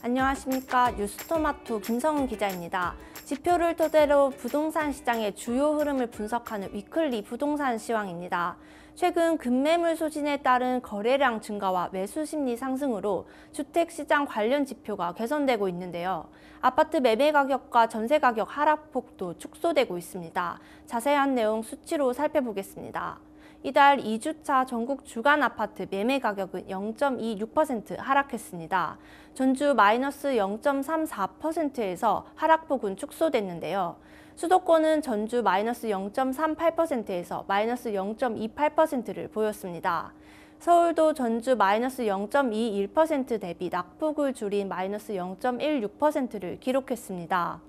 안녕하십니까. 뉴스토마토 김성은 기자입니다. 지표를 토대로 부동산 시장의 주요 흐름을 분석하는 위클리 부동산 시황입니다. 최근 급매물 소진에 따른 거래량 증가와 매수 심리 상승으로 주택시장 관련 지표가 개선되고 있는데요. 아파트 매매 가격과 전세 가격 하락폭도 축소되고 있습니다. 자세한 내용 수치로 살펴보겠습니다. 이달 2주차 전국 주간 아파트 매매 가격은 0.26% 하락했습니다. 전주 마이너스 0.34%에서 하락폭은 축소됐는데요. 수도권은 전주 마이너스 0.38%에서 마이너스 0.28%를 보였습니다. 서울도 전주 마이너스 0.21% 대비 낙폭을 줄인 마이너스 0.16%를 기록했습니다.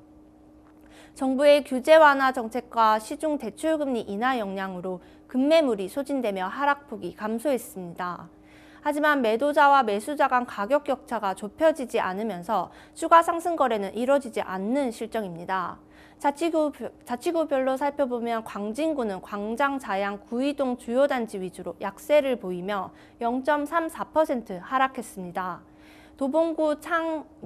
정부의 규제 완화 정책과 시중 대출금리 인하 영향으로 급매물이 소진되며 하락폭이 감소했습니다. 하지만 매도자와 매수자 간 가격 격차가 좁혀지지 않으면서 추가 상승 거래는 이뤄지지 않는 실정입니다. 자치구별로 살펴보면 광진구는 광장, 자양, 구이동 주요 단지 위주로 약세를 보이며 0.34% 하락했습니다. 도봉구,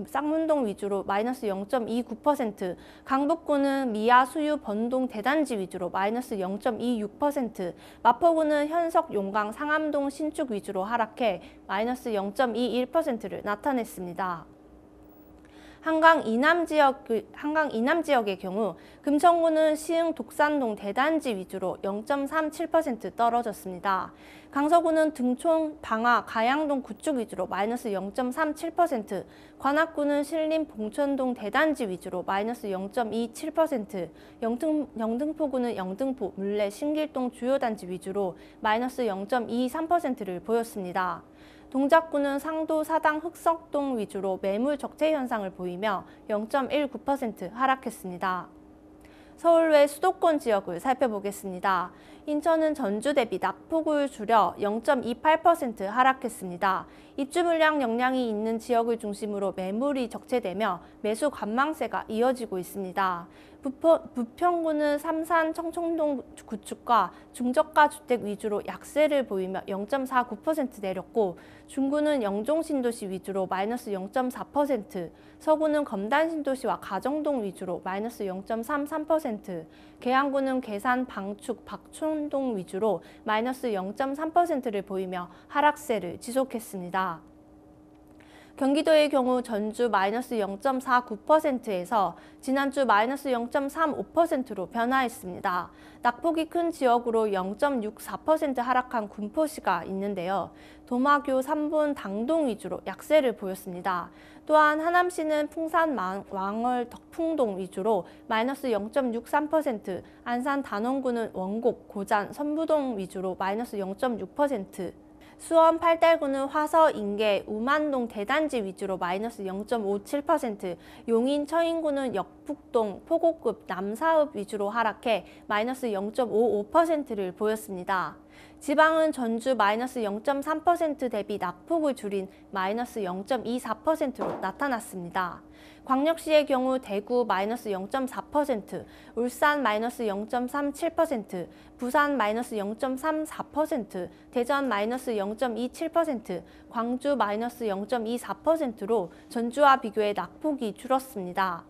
쌍문동 위주로 마이너스 0.29%, 강북구는 미아, 수유, 번동, 대단지 위주로 마이너스 0.26%, 마포구는 현석, 용강, 상암동, 신축 위주로 하락해 마이너스 0.21%를 나타냈습니다. 한강 이남 지역의 경우 금천구는 시흥, 독산동, 대단지 위주로 0.37% 떨어졌습니다. 강서구는 등촌, 방화, 가양동, 구축 위주로 마이너스 0.37%, 관악구는 신림, 봉천동, 대단지 위주로 마이너스 0.27%, 영등포구는 영등포, 물레, 신길동 주요 단지 위주로 마이너스 0.23%를 보였습니다. 동작구는 상도, 사당, 흑석동 위주로 매물 적재 현상을 보이며 0.19% 하락했습니다. 서울 외 수도권 지역을 살펴보겠습니다. 인천은 전주 대비 낙폭을 줄여 0.28% 하락했습니다. 입주 물량 영향이 있는 지역을 중심으로 매물이 적재되며 매수 관망세가 이어지고 있습니다. 부평구는 삼산, 청청동 구축과 중저가 주택 위주로 약세를 보이며 0.49% 내렸고, 중구는 영종신도시 위주로 마이너스 0.4%, 서구는 검단신도시와 가정동 위주로 마이너스 0.33%, 계양구는 계산, 방축, 박촌동 위주로 마이너스 0.3%를 보이며 하락세를 지속했습니다. 경기도의 경우 전주 마이너스 0.49%에서 지난주 마이너스 0.35%로 변화했습니다. 낙폭이 큰 지역으로 0.64% 하락한 군포시가 있는데요. 도마교, 삼본, 당동 위주로 약세를 보였습니다. 또한 하남시는 풍산, 왕월, 덕풍동 위주로 마이너스 0.63%, 안산 단원구는 원곡, 고잔, 선부동 위주로 마이너스 0.6%, 수원 팔달구는 화서, 인계, 우만동, 대단지 위주로 마이너스 0.57%, 용인, 처인구는 역북동, 포고급, 남사읍 위주로 하락해 마이너스 0.55%를 보였습니다. 지방은 전주 마이너스 0.3% 대비 낙폭을 줄인 마이너스 0.24%로 나타났습니다. 광역시의 경우 대구 마이너스 0.4%, 울산 마이너스 0.37%, 부산 마이너스 0.34%, 대전 마이너스 0.27%, 광주 마이너스 0.24%로 전주와 비교해 낙폭이 줄었습니다.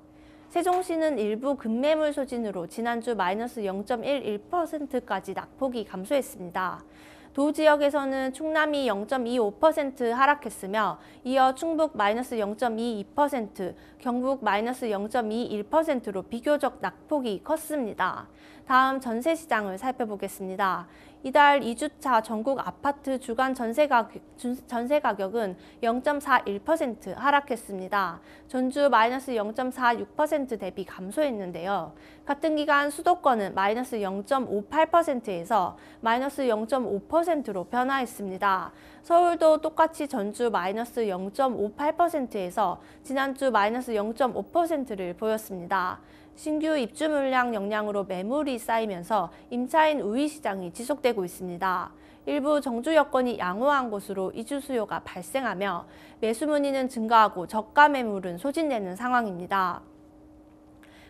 세종시는 일부 급매물 소진으로 지난주 마이너스 0.11%까지 낙폭이 감소했습니다. 도 지역에서는 충남이 0.25% 하락했으며 이어 충북 마이너스 0.22%, 경북 마이너스 0.21%로 비교적 낙폭이 컸습니다. 다음 전세시장을 살펴보겠습니다. 이달 2주차 전국 아파트 주간 전세 가격은 0.41% 하락했습니다. 전주 마이너스 0.46% 대비 감소했는데요. 같은 기간 수도권은 마이너스 0.58%에서 마이너스 0.5%로 변화했습니다. 서울도 똑같이 전주 마이너스 0.58%에서 지난주 마이너스 0.5%를 보였습니다. 신규 입주 물량 영향으로 매물이 쌓이면서 임차인 우위 시장이 지속되고 있습니다. 일부 정주 여건이 양호한 곳으로 이주 수요가 발생하며 매수 문의는 증가하고 저가 매물은 소진되는 상황입니다.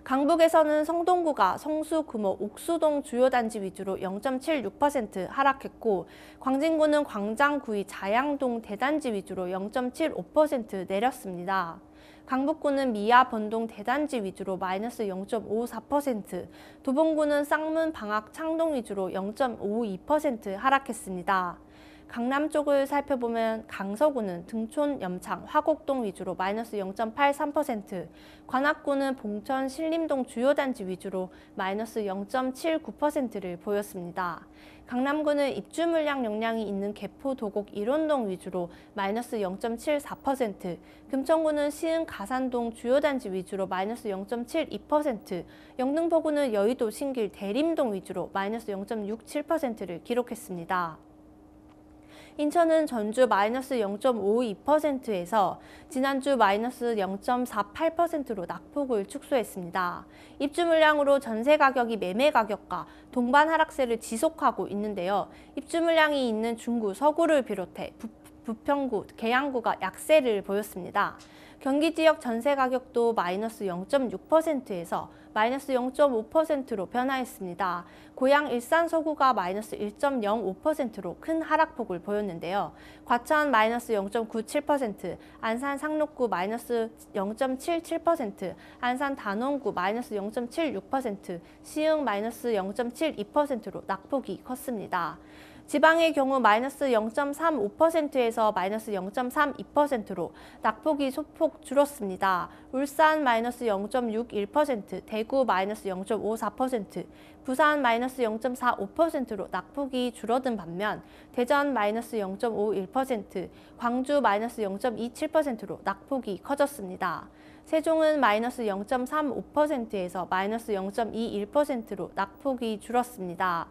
강북에서는 성동구가 성수, 금호, 옥수동 주요 단지 위주로 0.76% 하락했고, 광진구는 광장, 구이, 자양동 대단지 위주로 0.75% 내렸습니다. 강북구는 미아, 번동, 대단지 위주로 마이너스 0.54%, 도봉구는 쌍문, 방학, 창동 위주로 0.52% 하락했습니다. 강남 쪽을 살펴보면 강서구는 등촌, 염창, 화곡동 위주로 마이너스 0.83%, 관악구는 봉천, 신림동 주요 단지 위주로 마이너스 0.79%를 보였습니다. 강남구는 입주 물량 역량이 있는 개포, 도곡, 일원동 위주로 마이너스 0.74%, 금천구는 시흥, 가산동 주요 단지 위주로 마이너스 0.72%, 영등포구는 여의도, 신길, 대림동 위주로 마이너스 0.67%를 기록했습니다. 인천은 전주 마이너스 0.52%에서 지난주 마이너스 0.48%로 낙폭을 축소했습니다. 입주 물량으로 전세 가격이 매매 가격과 동반 하락세를 지속하고 있는데요. 입주 물량이 있는 중구, 서구를 비롯해 부평구, 계양구가 약세를 보였습니다. 경기 지역 전세 가격도 마이너스 0.6%에서 마이너스 0.5%로 변화했습니다. 고양, 일산, 서구가 마이너스 1.05%로 큰 하락폭을 보였는데요. 과천 마이너스 0.97%, 안산, 상록구 마이너스 0.77%, 안산, 단원구 마이너스 0.76%, 시흥 마이너스 0.72%로 낙폭이 컸습니다. 지방의 경우 마이너스 0.35%에서 마이너스 0.32%로 낙폭이 소폭 줄었습니다. 울산 마이너스 0.61%, 대구 마이너스 0.54%, 부산 마이너스 0.45%로 낙폭이 줄어든 반면 대전 마이너스 0.51%, 광주 마이너스 0.27%로 낙폭이 커졌습니다. 세종은 마이너스 0.35%에서 마이너스 0.21%로 낙폭이 줄었습니다.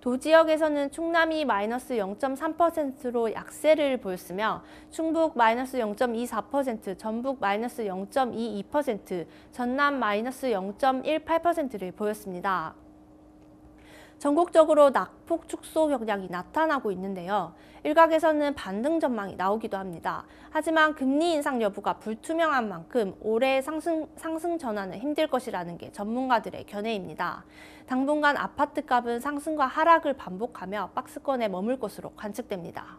도지역에서는 충남이 마이너스 0.3%로 약세를 보였으며 충북 마이너스 0.24%, 전북 마이너스 0.22%, 전남 마이너스 0.18%를 보였습니다. 전국적으로 낙폭 축소 경향이 나타나고 있는데요. 일각에서는 반등 전망이 나오기도 합니다. 하지만 금리 인상 여부가 불투명한 만큼 올해 상승 전환은 힘들 것이라는 게 전문가들의 견해입니다. 당분간 아파트값은 상승과 하락을 반복하며 박스권에 머물 것으로 관측됩니다.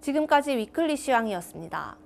지금까지 위클리 시황이었습니다.